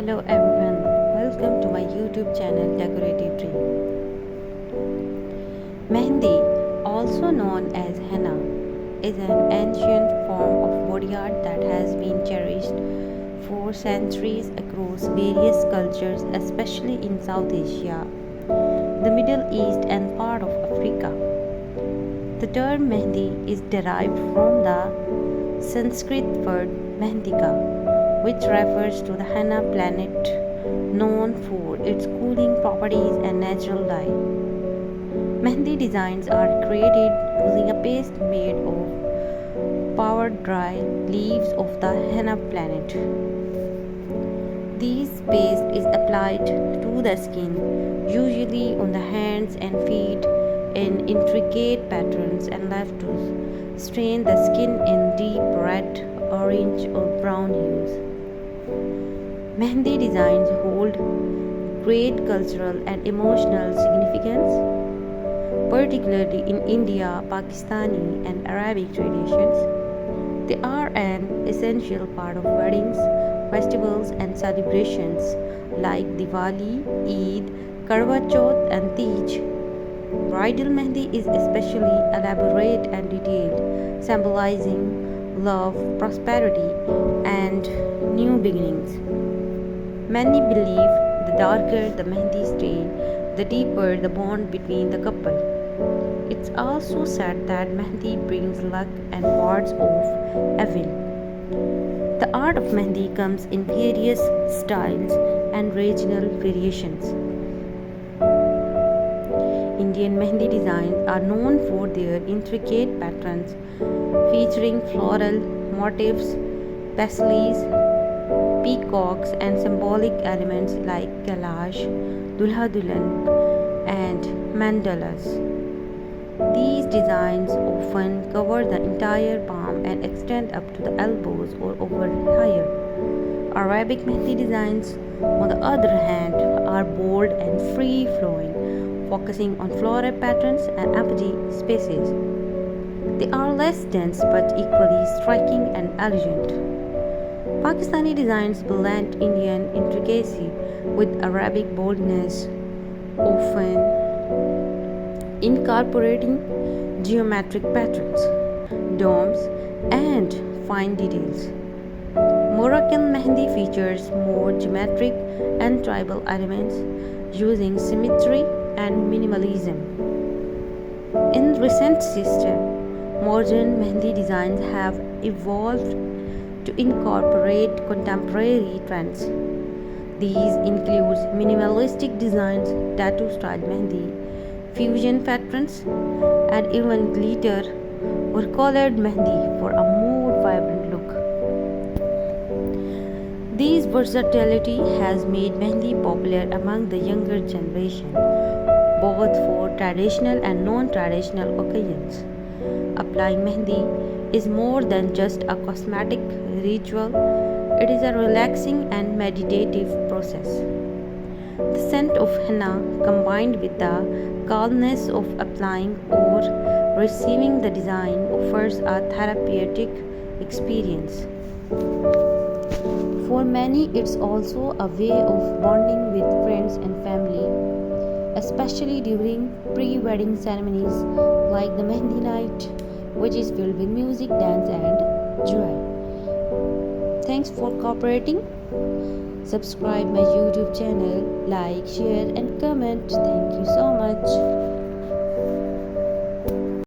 Hello everyone, welcome to my YouTube channel Decorative Dream. Mehndi, also known as henna, is an ancient form of body art that has been cherished for centuries across various cultures, especially in South Asia, the Middle East, and part of Africa. The term mehndi is derived from the Sanskrit word mehendika, which refers to the henna plant known for its cooling properties and natural dye. Mehndi designs are created using a paste made of powdered dry leaves of the henna plant. This paste is applied to the skin, usually on the hands and feet, in intricate patterns and left to stain the skin in deep red, orange, or brown hues. Mehndi designs hold great cultural and emotional significance, particularly in India, Pakistani, and Arabic traditions. They are an essential part of weddings, festivals, and celebrations like Diwali, Eid, Karwa Chauth, and Tej. Bridal mehndi is especially elaborate and detailed, symbolizing love, prosperity, and new beginnings. Many believe the darker the mehndi stain, the deeper the bond between the couple. It's also said that mehndi brings luck and wards off evil. The art of mehndi comes in various styles and regional variations. Indian mehndi designs are known for their intricate patterns featuring floral motifs, paisley, peacocks, and symbolic elements like kailash, dulha dulhan, and mandalas. These designs often cover the entire palm and extend up to the elbows or over higher. Arabic mehndi designs, on the other hand, are bold and free flowing, focusing on floral patterns and empty spaces. They are less dense but equally striking and elegant. Pakistani designs blend Indian intricacy with Arabic boldness, often incorporating geometric patterns, domes, and fine details. Moroccan mehndi features more geometric and tribal elements using symmetry and minimalism. In recent history, modern mehndi designs have evolved to incorporate contemporary trends. These include minimalistic designs, tattoo style mehndi, fusion patterns, and even glitter or colored mehndi for a more vibrant look. This versatility has made mehndi popular among the younger generation, both for traditional and non-traditional occasions. Applying mehndi is more than just a cosmetic ritual, it is a relaxing and meditative process. The scent of henna combined with the calmness of applying or receiving the design offers a therapeutic experience. For many, it's also a way of bonding with friends and family, especially during pre-wedding ceremonies like the mehndi night, which is filled with music, dance, and joy. Thanks for cooperating. Subscribe my YouTube channel, like, share, and comment. Thank you so much.